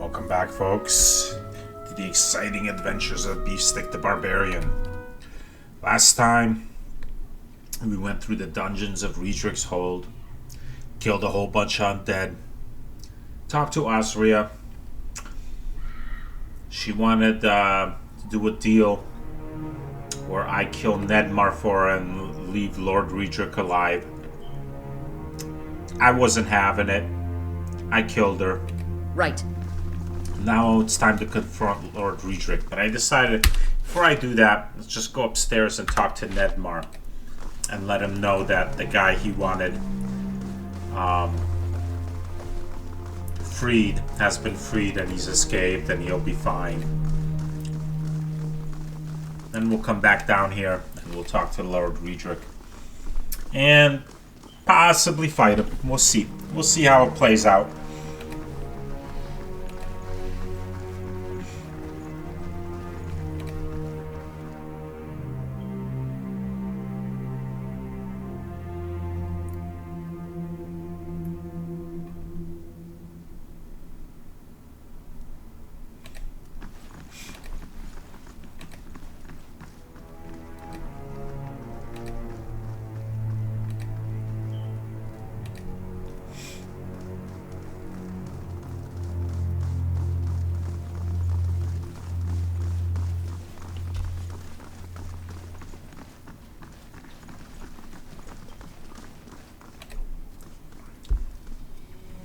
Welcome back, folks, to the exciting adventures of Beefstick the Barbarian. Last time, we went through the dungeons of Riedrich's Hold, killed a whole bunch of undead, talked to Osria. She wanted to do a deal where I kill Nedmar for her and leave Lord Riedrich alive. I wasn't having it. I killed her. Right. Now it's time to confront Lord Riedrich, but I decided before I do that, let's just go upstairs and talk to Nedmar and let him know that the guy he wanted freed has been freed and he's escaped and he'll be fine. Then we'll come back down here and we'll talk to Lord Riedrich and possibly fight him. We'll see. We'll see how it plays out.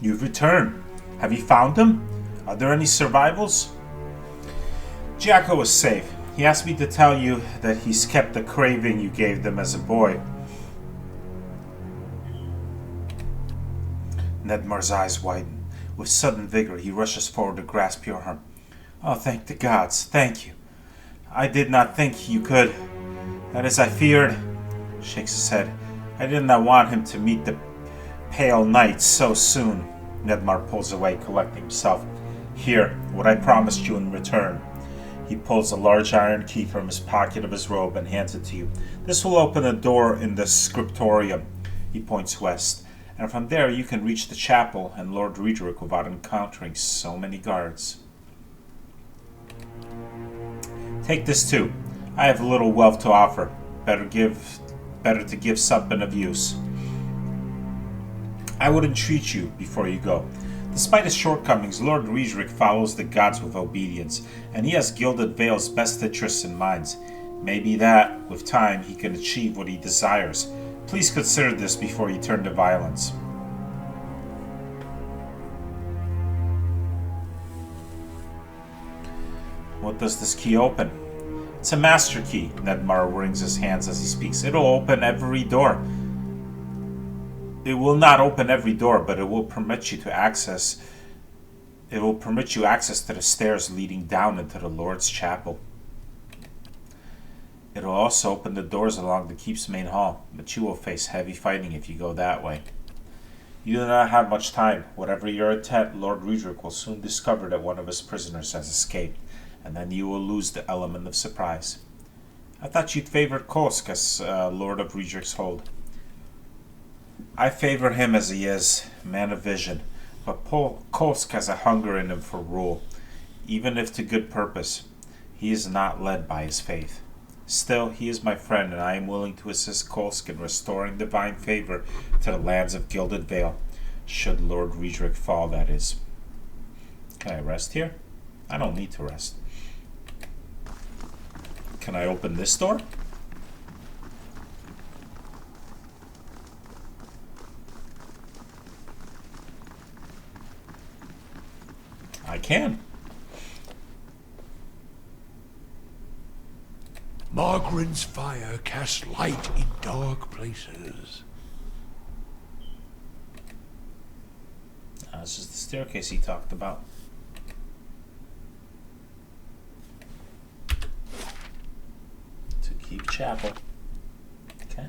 You've returned. Have you found him? Are there any survivals? Jacko is safe. He asked me to tell you that he's kept the craving you gave them as a boy. Nedmar's eyes widen. With sudden vigor, he rushes forward to grasp your arm. Oh, thank the gods. Thank you. I did not think you could. And as I feared, shakes his head, I did not want him to meet the pale knight so soon. Nedmar pulls away, collecting himself. Here, what I promised you in return. He pulls a large iron key from his pocket of his robe and hands it to you. This will open a door in the scriptorium. He points west. And from there you can reach the chapel and Lord Riedrich without encountering so many guards. Take this too. I have little wealth to offer. Better to give something of use. I would entreat you before you go. Despite his shortcomings, Lord Riedrich follows the gods with obedience, and he has Gilded Vale's best interests in mind. Maybe that, with time, he can achieve what he desires. Please consider this before you turn to violence. What does this key open? It's a master key. Nedmar wrings his hands as he speaks. It'll open every door. It will not open every door, but it will permit you access to the stairs leading down into the Lord's chapel. It will also open the doors along the keep's main hall, but you will face heavy fighting if you go that way. You do not have much time. Whatever your intent, Lord Riedrich will soon discover that one of his prisoners has escaped, and then you will lose the element of surprise. I thought you'd favored Kolsk as Lord of Riedrich's Hold. I favor him as he is, man of vision, but Kolsk has a hunger in him for rule, even if to good purpose. He is not led by his faith. Still, he is my friend, and I am willing to assist Kolsk in restoring divine favor to the lands of Gilded Vale, should Lord Riedrich fall, that is. Can I rest here? I don't need to rest. Can I open this door? I can. Margren's fire casts light in dark places. This is the staircase he talked about. To keep chapel. Okay.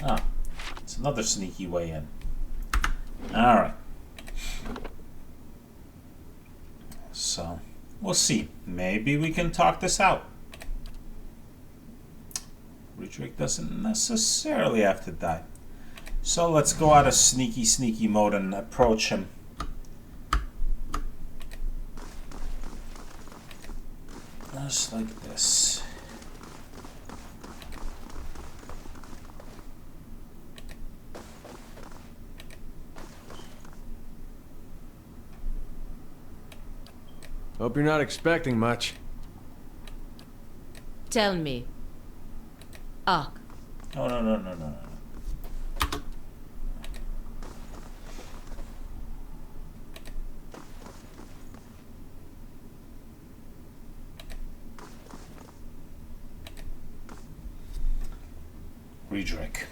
Ah, it's another sneaky way in. Alright. So, We'll see. Maybe we can talk this out. Friedrich doesn't necessarily have to die. So let's go out of sneaky mode and approach him. Just like this. Hope you're not expecting much. Tell me. Ark. No. Friedrich,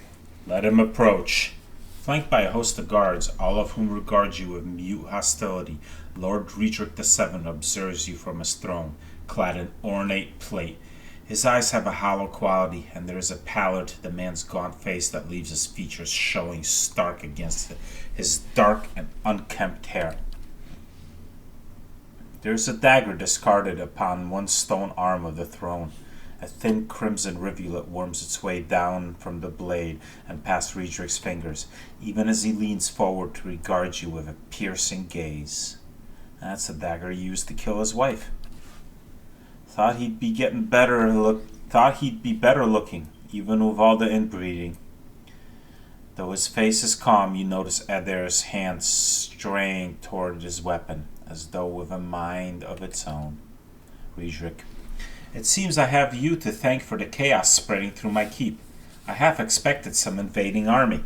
let him approach. Flanked by a host of guards, all of whom regard you with mute hostility, Lord Friedrich VII observes you from his throne, clad in ornate plate. His eyes have a hollow quality, and there is a pallor to the man's gaunt face that leaves his features showing stark against his dark and unkempt hair. There is a dagger discarded upon one stone arm of the throne. A thin crimson rivulet worms its way down from the blade and past Friedrich's fingers, even as he leans forward to regard you with a piercing gaze. That's the dagger he used to kill his wife. Thought he'd be better looking, even with all the inbreeding. Though his face is calm, you notice Adair's hand straying toward his weapon, as though with a mind of its own. Friedrich, it seems I have you to thank for the chaos spreading through my keep. I half expected some invading army.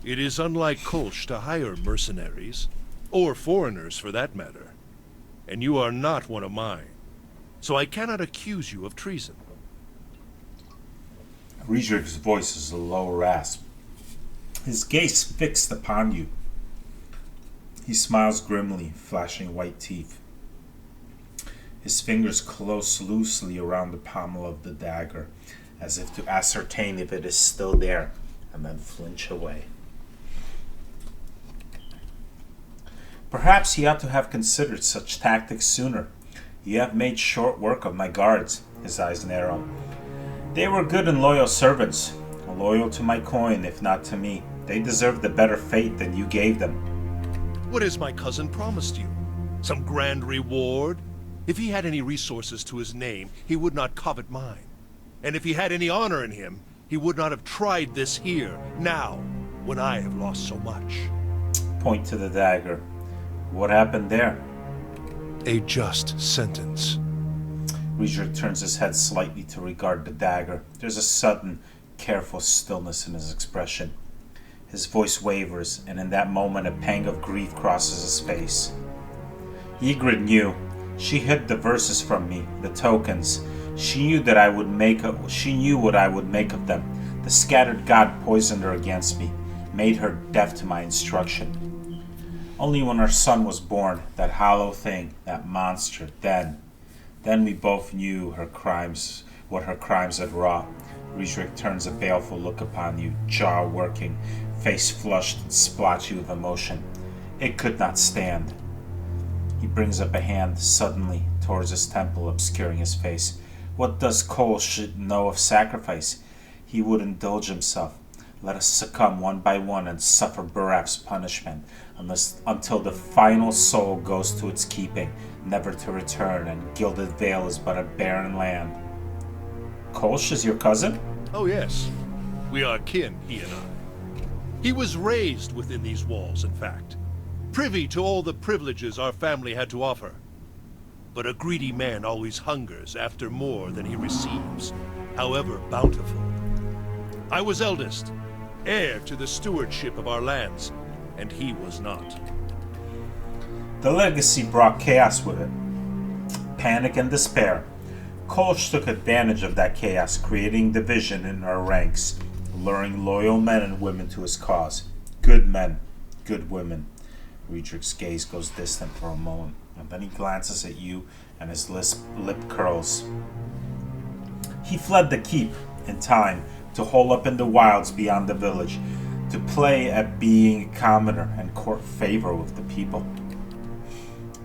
It is unlike Kolsch to hire mercenaries, or foreigners for that matter. And you are not one of mine, so I cannot accuse you of treason. Friedrich's voice is a low rasp. His gaze fixed upon you. He smiles grimly, flashing white teeth. His fingers close loosely around the pommel of the dagger, as if to ascertain if it is still there, and then flinch away. Perhaps he ought to have considered such tactics sooner. You have made short work of my guards. His eyes narrow. They were good and loyal servants, loyal to my coin, if not to me. They deserved a better fate than you gave them. What has my cousin promised you? Some grand reward? If he had any resources to his name, he would not covet mine. And if he had any honor in him, he would not have tried this here, now, when I have lost so much. Point to the dagger. What happened there? A just sentence. Friedrich turns his head slightly to regard the dagger. There's a sudden, careful stillness in his expression. His voice wavers, and in that moment a pang of grief crosses his face. Ygritte knew. She hid the verses from me, the tokens. She knew what I would make of them. The scattered god poisoned her against me, made her deaf to my instruction. Only when our son was born, that hollow thing, that monster, then we both knew what her crimes had wrought. Friedrich turns a baleful look upon you, jaw working, face flushed and splotchy with emotion. It could not stand. He brings up a hand suddenly towards his temple, obscuring his face. What does Kolsch know of sacrifice? He would indulge himself. Let us succumb one by one and suffer Baraf's punishment, until the final soul goes to its keeping, never to return, and Gilded Vale is but a barren land. Kolsch is your cousin? Oh yes, we are kin, he and I. He was raised within these walls, in fact, privy to all the privileges our family had to offer. But a greedy man always hungers after more than he receives, however bountiful. I was eldest, heir to the stewardship of our lands, and he was not. The legacy brought chaos with it. Panic and despair. Kolsch took advantage of that chaos, creating division in our ranks, luring loyal men and women to his cause. Good men, good women. Friedrich's gaze goes distant for a moment, and then he glances at you, and his lip curls. He fled the keep, in time, to hole up in the wilds beyond the village, to play at being a commoner and court favor with the people.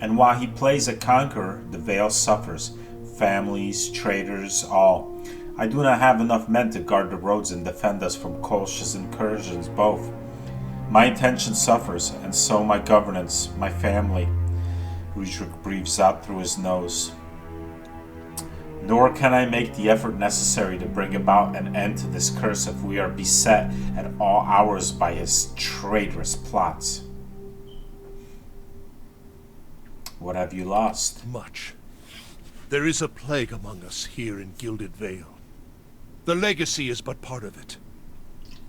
And while he plays a conqueror, the Vale suffers. Families, traders, all. I do not have enough men to guard the roads and defend us from Kolsch's incursions both. My intention suffers, and so my governance, my family. Riedrich breathes out through his nose. Nor can I make the effort necessary to bring about an end to this curse if we are beset at all hours by his traitorous plots. What have you lost? Much. There is a plague among us here in Gilded Vale. The legacy is but part of it.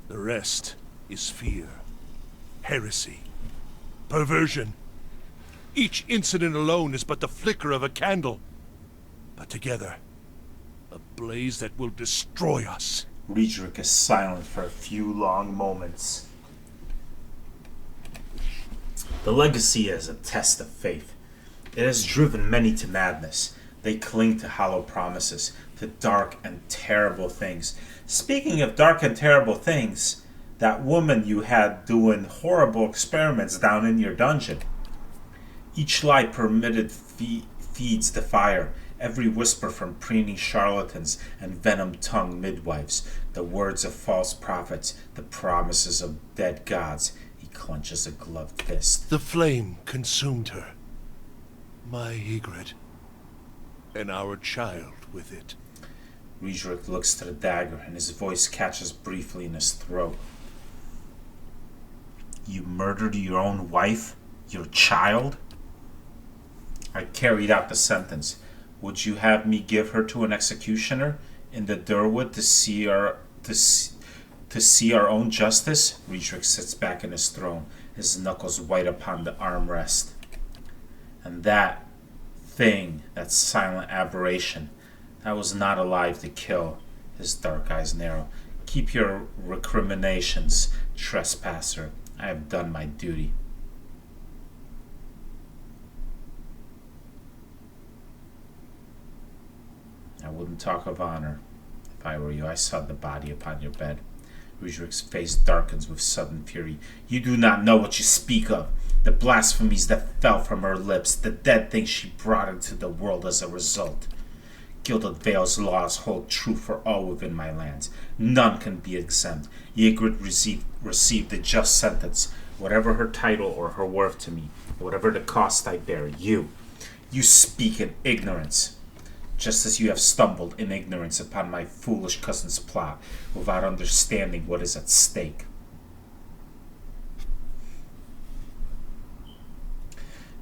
The rest is fear, heresy, perversion. Each incident alone is but the flicker of a candle. But together, a blaze that will destroy us. Riedrich is silent for a few long moments. The legacy is a test of faith. It has driven many to madness. They cling to hollow promises, to dark and terrible things. Speaking of dark and terrible things, that woman you had doing horrible experiments down in your dungeon. Each lie permitted feeds the fire. Every whisper from preening charlatans and venom-tongued midwives. The words of false prophets, the promises of dead gods. He clenches a gloved fist. The flame consumed her. My Ygritte. And our child with it. Riedrich looks to the dagger, and his voice catches briefly in his throat. You murdered your own wife? Your child? I carried out the sentence. Would you have me give her to an executioner in the Durwood to see our own justice? Riedrich sits back in his throne, his knuckles white upon the armrest. And that thing, that silent aberration, that was not alive to kill. His dark eyes narrow. Keep your recriminations, trespasser. I have done my duty. I wouldn't talk of honor. If I were you, I saw the body upon your bed. Riedrich's face darkens with sudden fury. You do not know what you speak of. The blasphemies that fell from her lips, the dead things she brought into the world as a result. Gilded Vale's laws hold true for all within my lands. None can be exempt. Ygritte received the just sentence, whatever her title or her worth to me, whatever the cost I bear. You speak in ignorance. Just as you have stumbled in ignorance upon my foolish cousin's plot, without understanding what is at stake.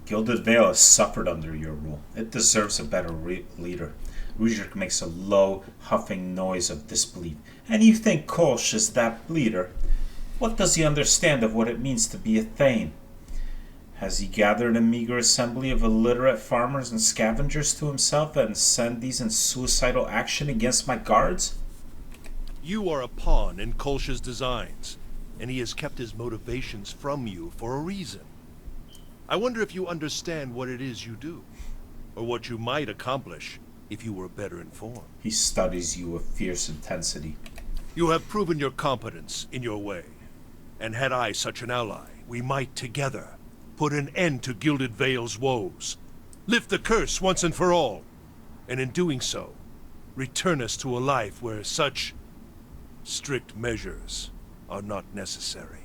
Gilded Vale has suffered under your rule. It deserves a better leader. Riedrich makes a low, huffing noise of disbelief. And you think Kolsch is that leader? What does he understand of what it means to be a Thane? Has he gathered a meager assembly of illiterate farmers and scavengers to himself and send these in suicidal action against my guards? You are a pawn in Kolsch's designs, and he has kept his motivations from you for a reason. I wonder if you understand what it is you do, or what you might accomplish if you were better informed. He studies you with fierce intensity. You have proven your competence in your way, and had I such an ally, we might together put an end to Gilded Vale's woes, lift the curse once and for all, and in doing so, return us to a life where such strict measures are not necessary.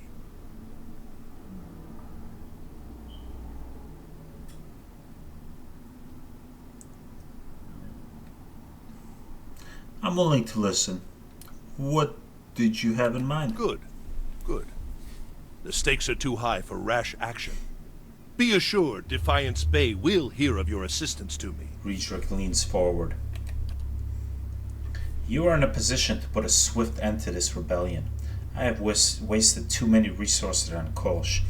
I'm willing to listen. What did you have in mind? Good, good. The stakes are too high for rash action. Be assured Defiance Bay will hear of your assistance to me. Riedrich leans forward. You are in a position to put a swift end to this rebellion. I have wasted too many resources on Kolsch,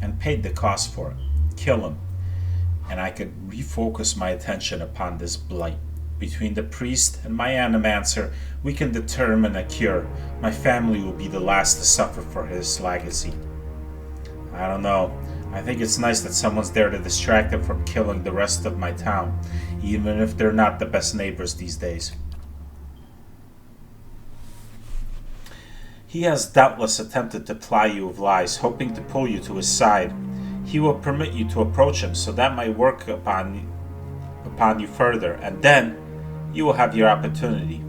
and paid the cost for it. Kill him, and I could refocus my attention upon this blight. Between the priest and my animancer, we can determine a cure. My family will be the last to suffer for his legacy. I don't know. I think it's nice that someone's there to distract them from killing the rest of my town, even if they're not the best neighbors these days. He has doubtless attempted to ply you with lies, hoping to pull you to his side. He will permit you to approach him, so that might work upon you further, and then you will have your opportunity.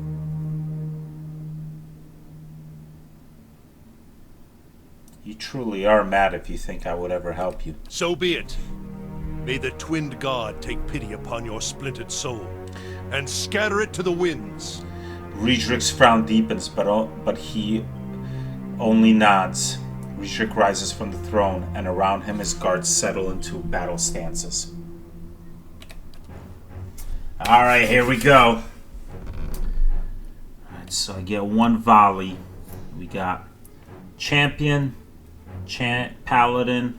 You truly are mad if you think I would ever help you. So be it. May the twinned god take pity upon your splintered soul, and scatter it to the winds. Riedrich's frown deepens, but he only nods. Riedrich rises from the throne, and around him his guards settle into battle stances. Alright, here we go. Alright, so I get one volley. We got Champion, Paladin,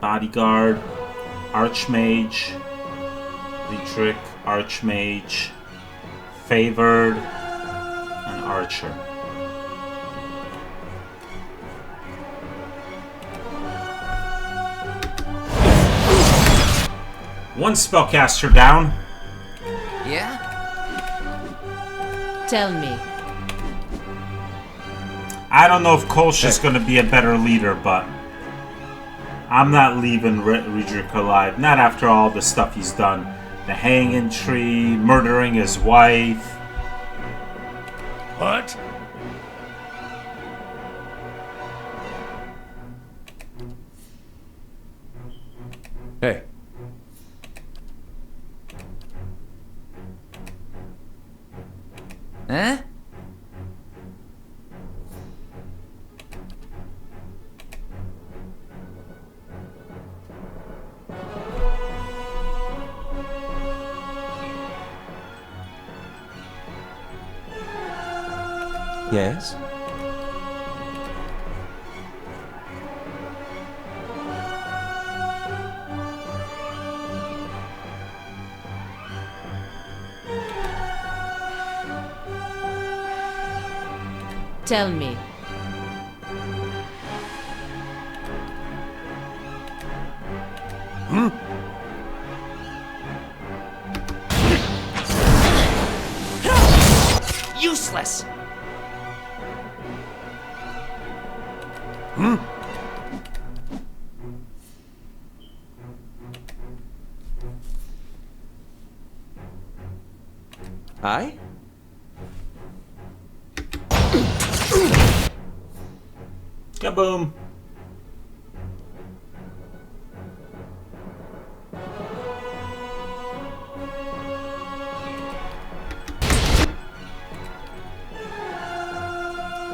Bodyguard, Archmage, Riedrich, Archmage, Favored, and Archer. One spellcaster down. Yeah? Tell me. I don't know if Kolsch is going to be a better leader, but I'm not leaving Riedrich alive. Not after all the stuff he's done. The hanging tree, murdering his wife. What? Hey. Huh? Yes? Tell me. Useless! I? Kaboom!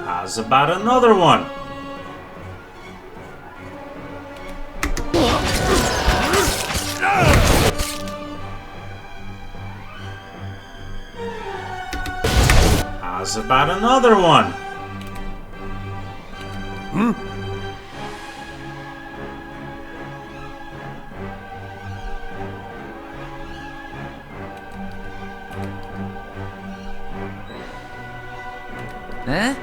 How's about another one? How's about another one? Huh?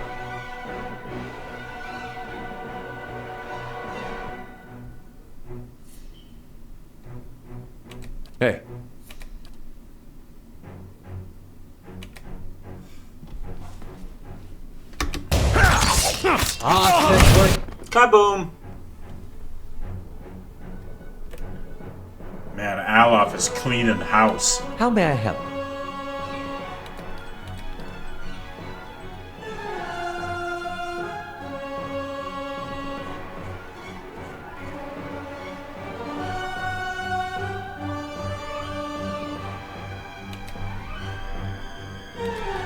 Hey. Kaboom! Man, Alof is cleaning house. How may I help?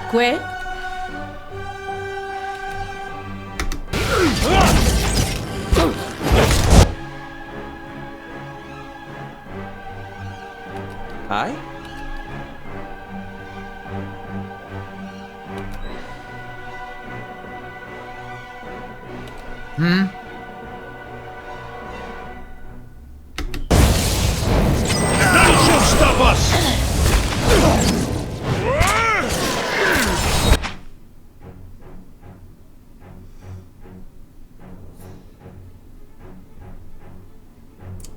Quick. I? None shall stop us!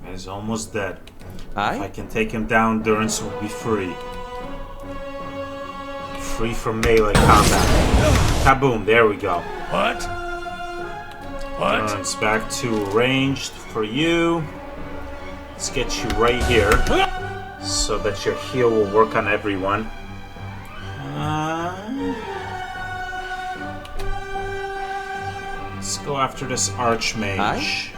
He's almost dead. If I I? can take him down, Durance will be free. Free from melee combat. Kaboom, there we go. What? Guns back to ranged for you. Let's get you right here so that your heal will work on everyone. Let's go after this Archmage.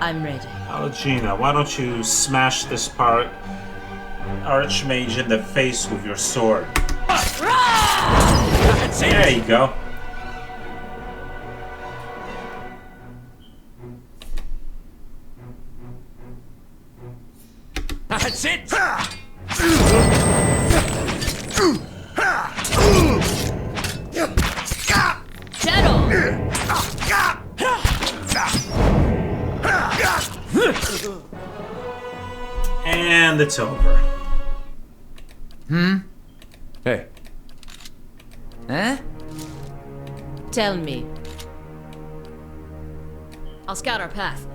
I'm ready. Algina, why don't you smash this Archmage in the face with your sword? There you go. That's it! Shadow! And it's over. Hey, Huh? Tell me. I'll scout our path.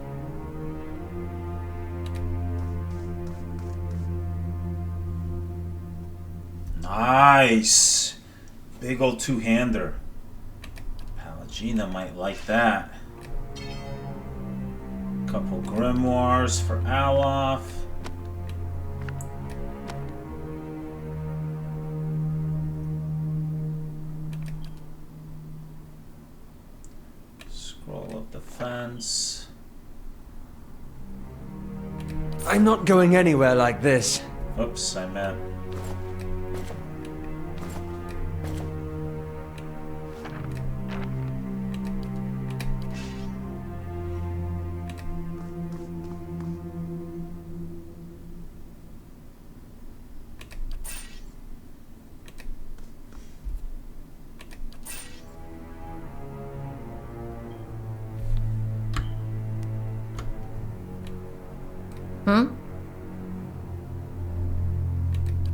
Nice. Big old two-hander. Palagina might like that. Couple grimoires for Alof. Scroll of defense. I'm not going anywhere like this. Oops, I meant.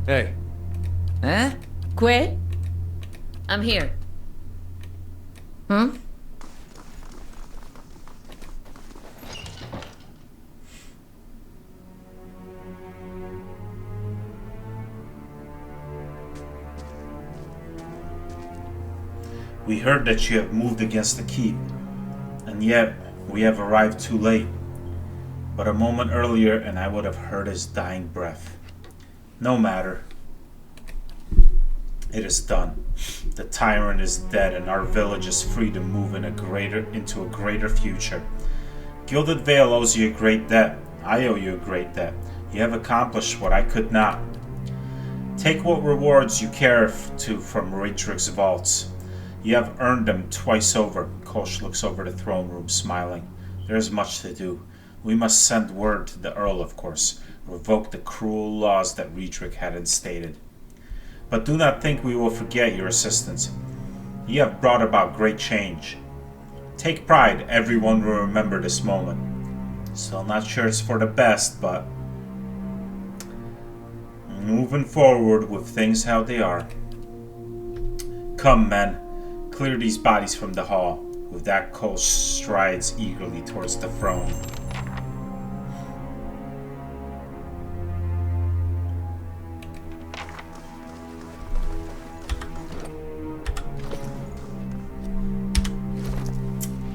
Hey, Huh? Que? I'm here. We heard that you have moved against the keep, and yet we have arrived too late. But a moment earlier, and I would have heard his dying breath. No matter. It is done. The tyrant is dead, and our village is free to move into a greater future. Gilded Vale owes you a great debt. I owe you a great debt. You have accomplished what I could not. Take what rewards you care to from Raytrix's vaults. You have earned them twice over. Kolsch looks over the throne room, smiling. There is much to do. We must send word to the Earl, of course. Revoke the cruel laws that Raytrix had instated. But do not think we will forget your assistance. You have brought about great change. Take pride, everyone will remember this moment. Still not sure it's for the best, but moving forward with things how they are. Come, men. Clear these bodies from the hall. With that, Kolsch strides eagerly towards the throne.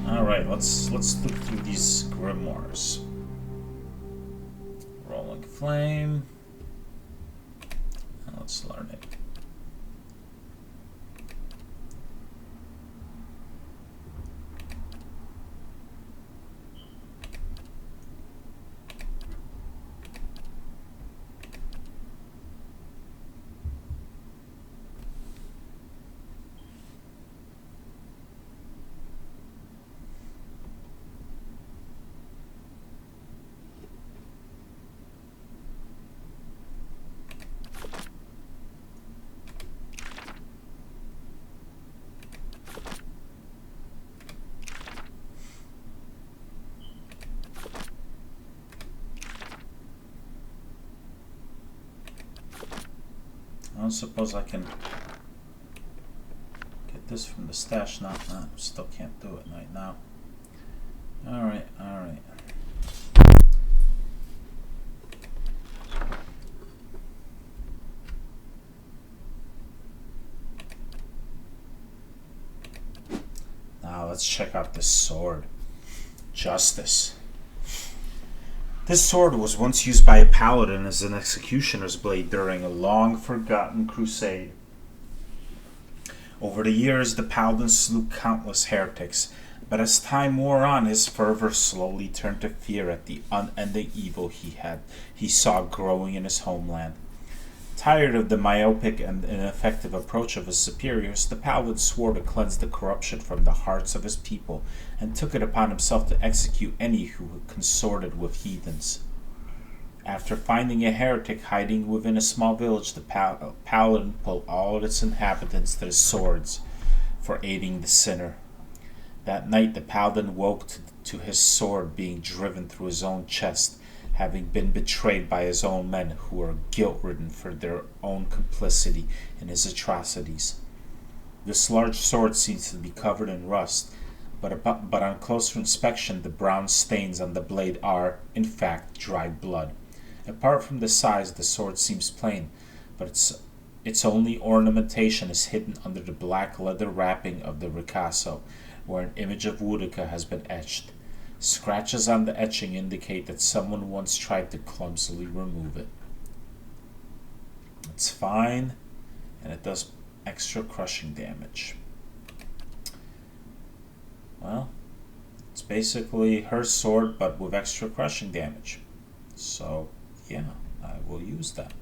Alright, let's look through these grimoires. Rolling Flame. Let's learn it. I don't suppose I can get this from the stash now. No, still can't do it right now. Alright, alright. let's check out this sword. Justice. This sword was once used by a paladin as an executioner's blade during a long-forgotten crusade. Over the years, the paladin slew countless heretics, but as time wore on, his fervor slowly turned to fear at the unending evil he saw growing in his homeland. Tired of the myopic and ineffective approach of his superiors, the paladin swore to cleanse the corruption from the hearts of his people, and took it upon himself to execute any who consorted with heathens. After finding a heretic hiding within a small village, the paladin put all of its inhabitants to the swords for aiding the sinner. That night the paladin woke to his sword being driven through his own chest, having been betrayed by his own men who were guilt-ridden for their own complicity in his atrocities. This large sword seems to be covered in rust, but on closer inspection the brown stains on the blade are, in fact, dried blood. Apart from the size, the sword seems plain, but its only ornamentation is hidden under the black leather wrapping of the ricasso, where an image of Boudica has been etched. Scratches on the etching indicate that someone once tried to clumsily remove it. It's fine, and it does extra crushing damage. Well, it's basically her sword, but with extra crushing damage. So, yeah, I will use that.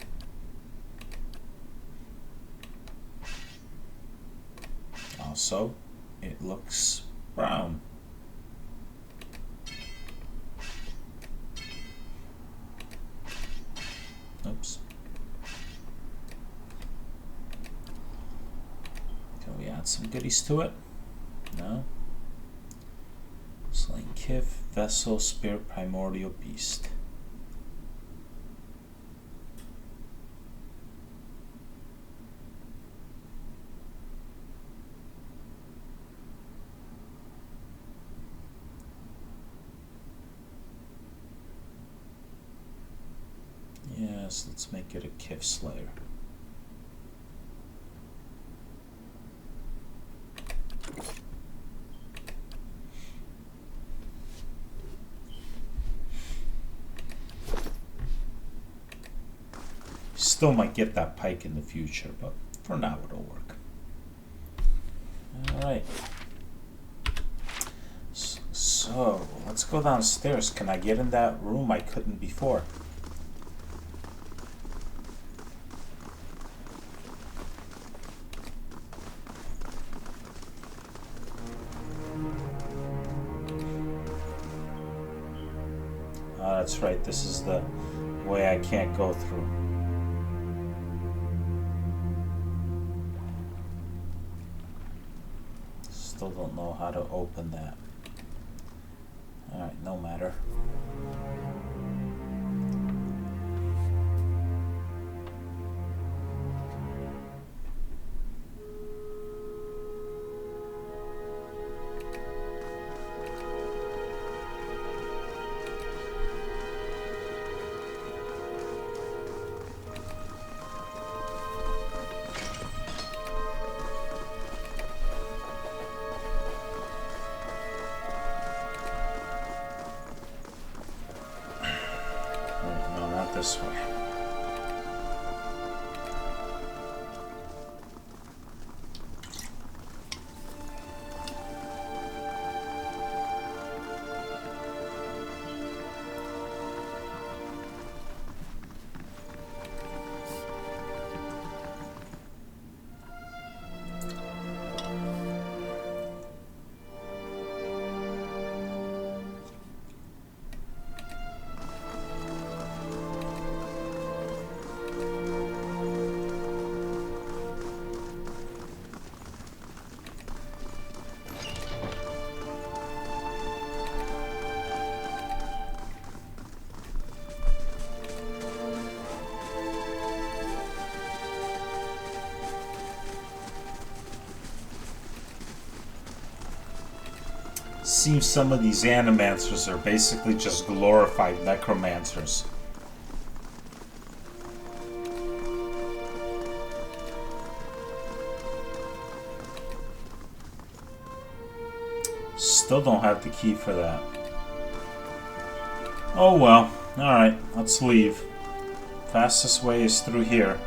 Also, it looks brown. Oops. Can we add some goodies to it? No. Slain Kif, Vessel, Spear, Primordial Beast. Yes, let's make it a Kif Slayer. Still might get that pike in the future, but for now it'll work. Alright. So, let's go downstairs. Can I get in that room I couldn't before? That's right, this is the way I can't go through. Still don't know how to open that. Alright, no matter. This way. Seems some of these animancers are basically just glorified necromancers. Still don't have the key for that. Oh well. Alright, let's leave. Fastest way is through here.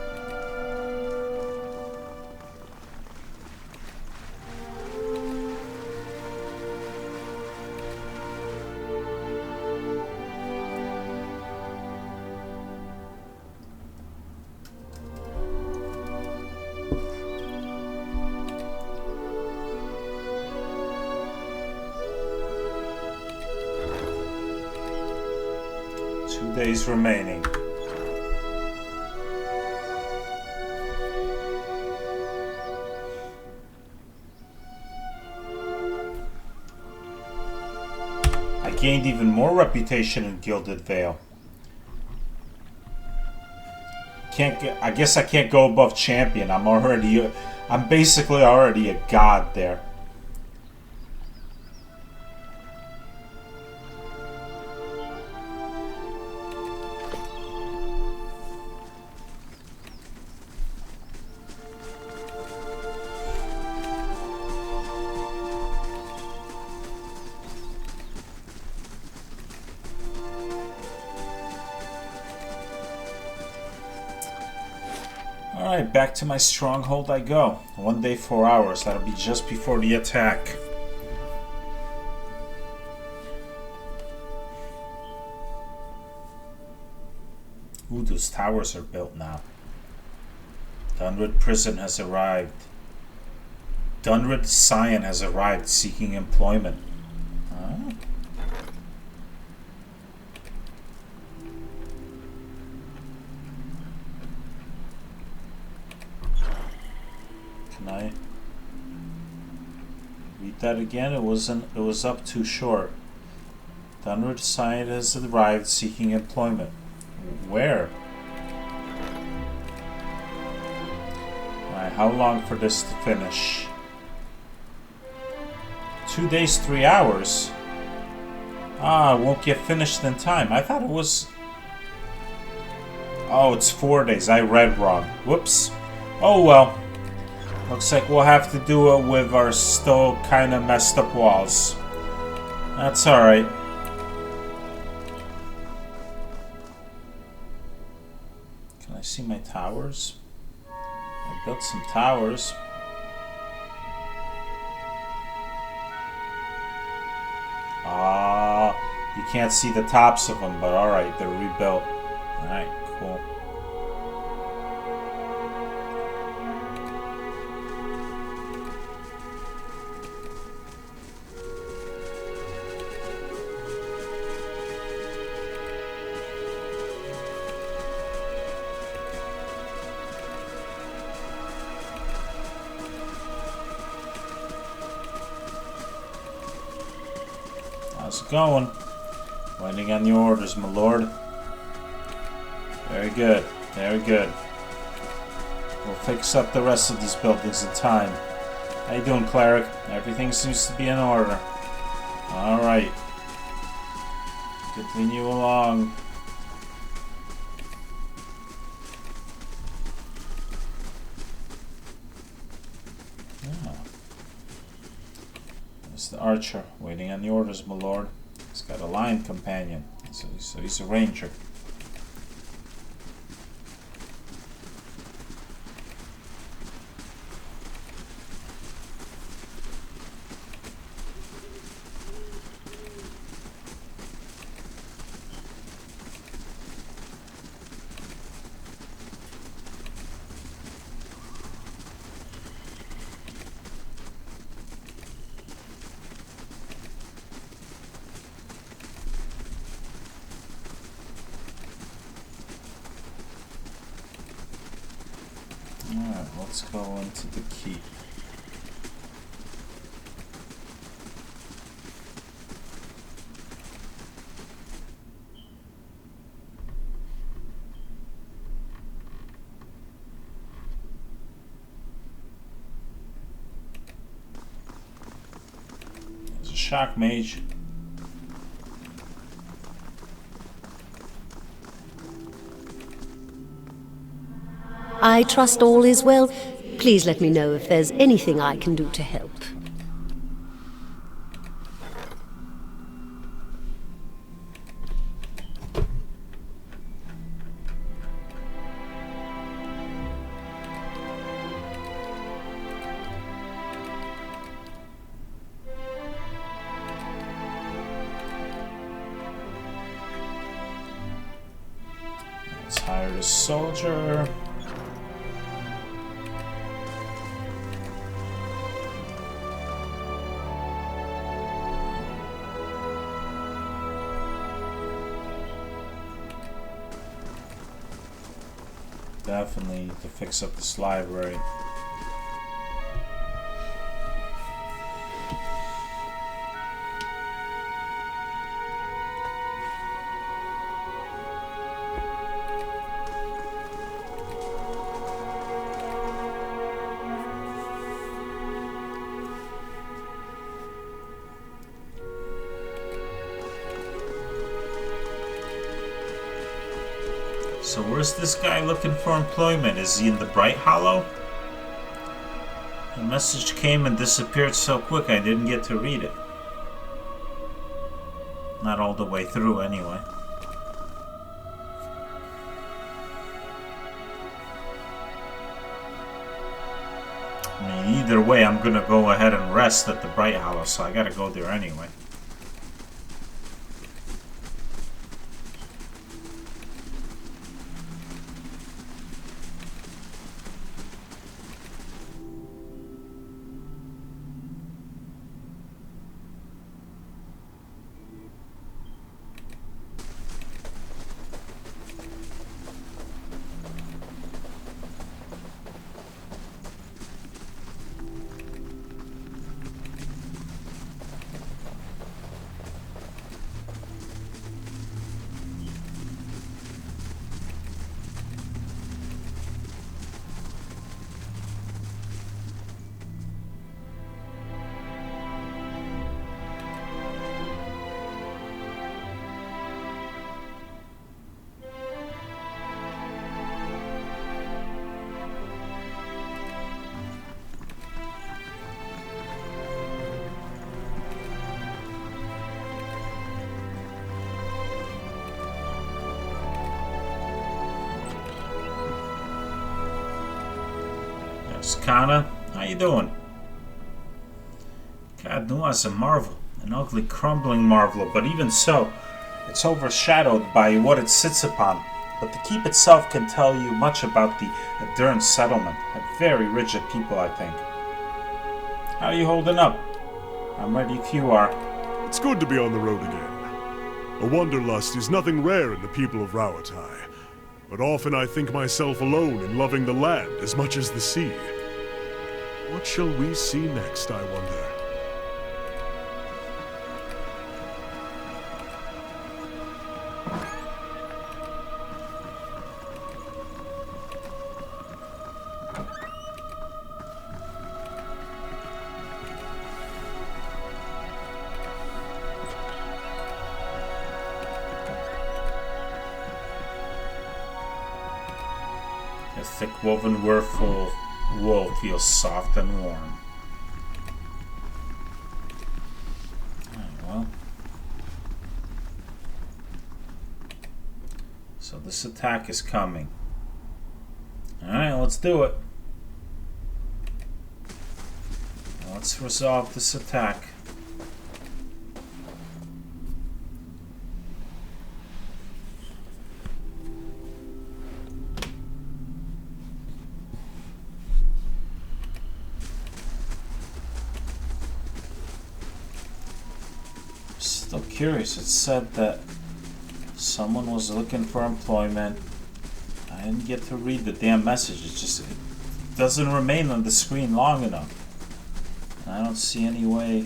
Days remaining. I gained even more reputation in Gilded Vale. I guess I can't go above champion. I'm basically already a god there. Alright, back to my stronghold I go. 1 day, 4 hours. That'll be just before the attack. Ooh, those towers are built now. Dunrid Prison has arrived. Dunrid Scion has arrived seeking employment. Huh? Can I read that again? It was up too short. Dunrid Scion has arrived seeking employment. Where? Alright, how long for this to finish? 2 days, 3 hours? Ah, it won't get finished in time. I thought it was... Oh, it's 4 days. I read wrong. Whoops. Oh well. Looks like we'll have to do it with our still kind of messed up walls. That's alright. Can I see my towers? I built some towers. Ah, you can't see the tops of them, but alright, they're rebuilt. Alright, cool. How's it going? Waiting on your orders, my lord. Very good. Very good. We'll fix up the rest of these buildings in time. How you doing, cleric? Everything seems to be in order. Alright. Continue along. The archer, waiting on the orders, my lord. He's got a lion companion, so he's a ranger. Alright, let's go into the keep. There's a shock mage. I trust all is well. Please let me know if there's anything I can do to help. Let's hire the soldier. Definitely need to fix up this library. So where's this guy looking for employment? Is he in the Bright Hollow? The message came and disappeared so quick I didn't get to read it. Not all the way through anyway. I mean, either way I'm gonna go ahead and rest at the Bright Hollow, so I gotta go there anyway. Kana, how you doing? God, Nua's a marvel, an ugly, crumbling marvel, but even so, it's overshadowed by what it sits upon. But the keep itself can tell you much about the Adern settlement. A very rigid people, I think. How are you holding up? I'm ready if you are. It's good to be on the road again. A wanderlust is nothing rare in the people of Rauatai, but often I think myself alone in loving the land as much as the sea. What shall we see next, I wonder? A thick woven whirlful of wool feels soft and warm. Alright, well. So this attack is coming. Alright, let's do it. Let's resolve this attack. Still curious. It said that someone was looking for employment. I didn't get to read the damn message. It doesn't remain on the screen long enough. I don't see any way.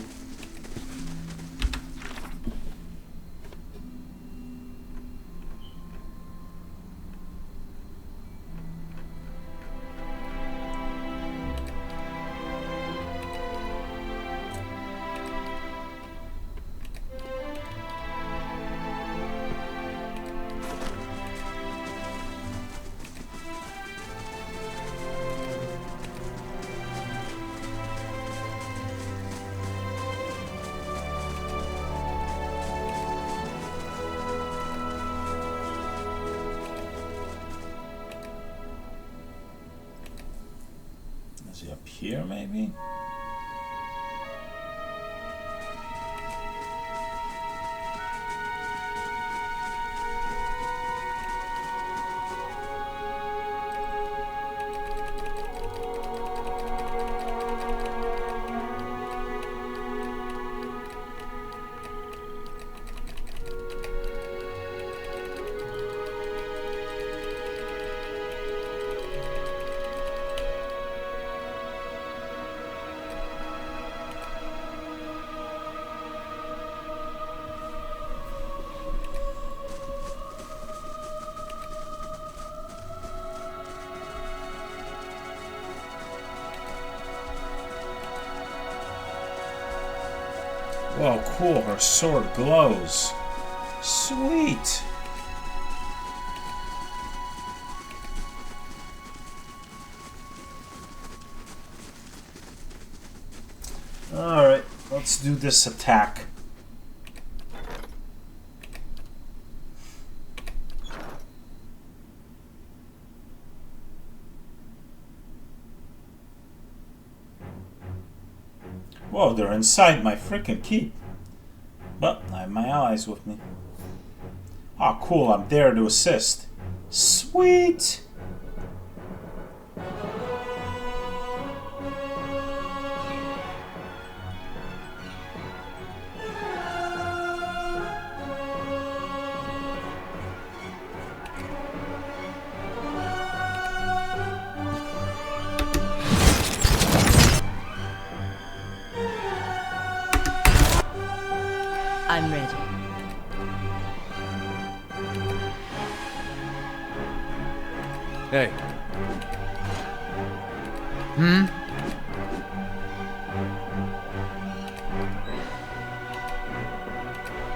Is he up here, maybe? Whoa, cool. Her sword glows. Sweet. Alright, let's do this attack. Whoa, they're inside my freaking keep. But I have my allies with me. Oh, cool, I'm there to assist. Sweet! I'm ready. Hey,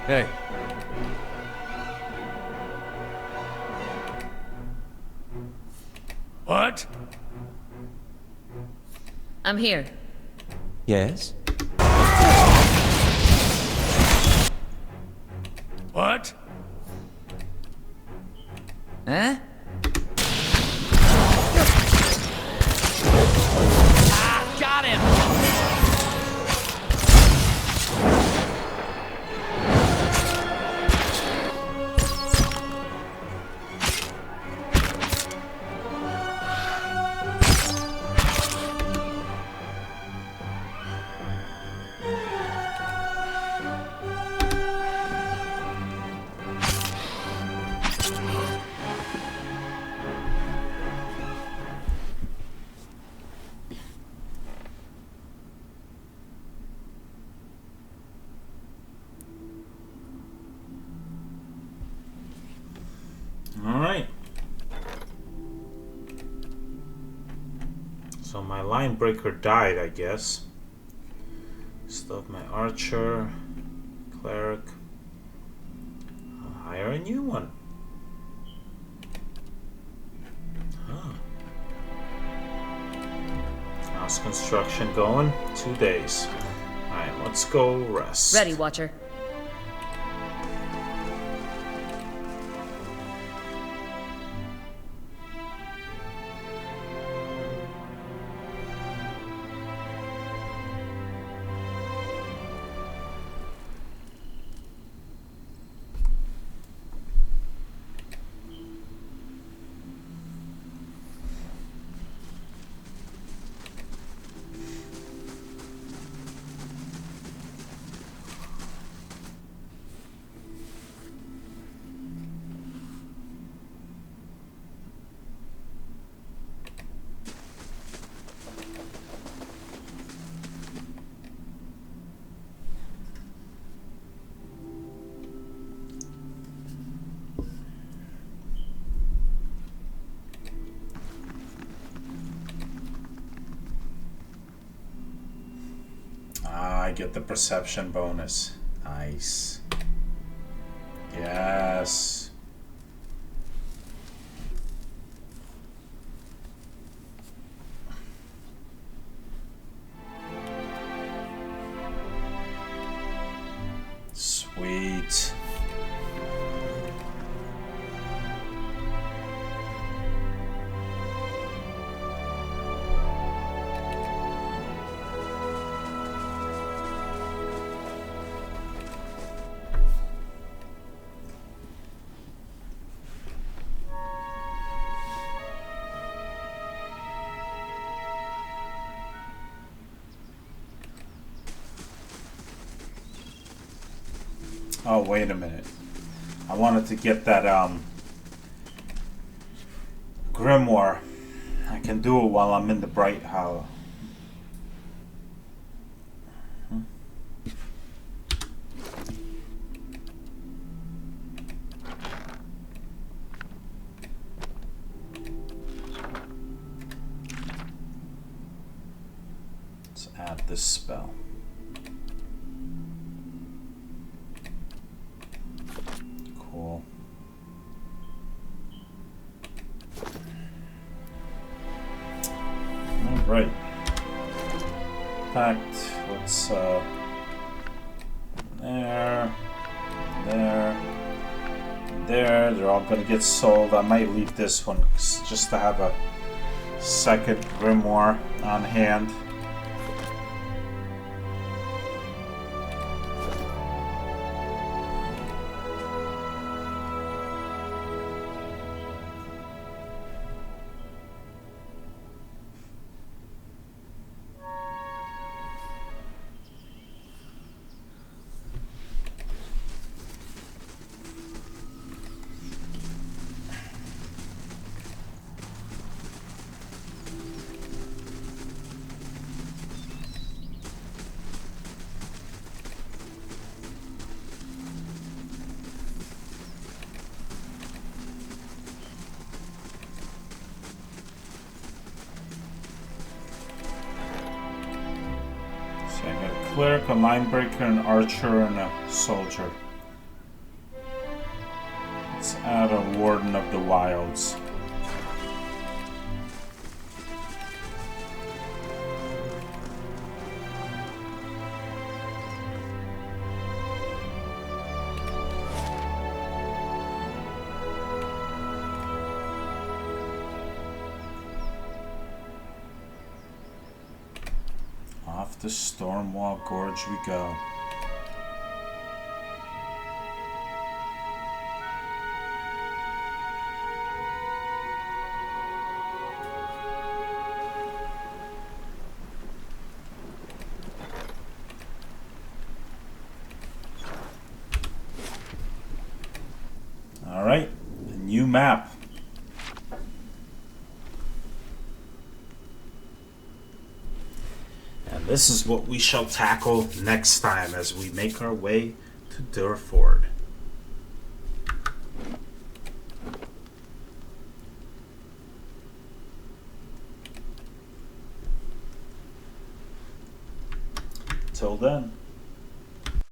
hey. What? I'm here. Yes? What? Huh? Got him! Alright. So my line breaker died, I guess. Still have my archer, cleric. I'll hire a new one. Huh. House construction going. 2 days. Alright, let's go rest. Ready, Watcher. I get the perception bonus. Nice. Yes. Sweet. Oh, wait a minute. I wanted to get that grimoire. I can do it while I'm in the Bright Hollow. Let's add this spell. Right. In fact, let's there, there. They're all gonna get sold. I might leave this one just to have a second grimoire on hand. I got a cleric, a line breaker, an archer, and a soldier. Let's add a warden of the wilds. Off the Stormwall Gorge we go. All right, a new map. This is what we shall tackle next time as we make our way to Durford. Till then.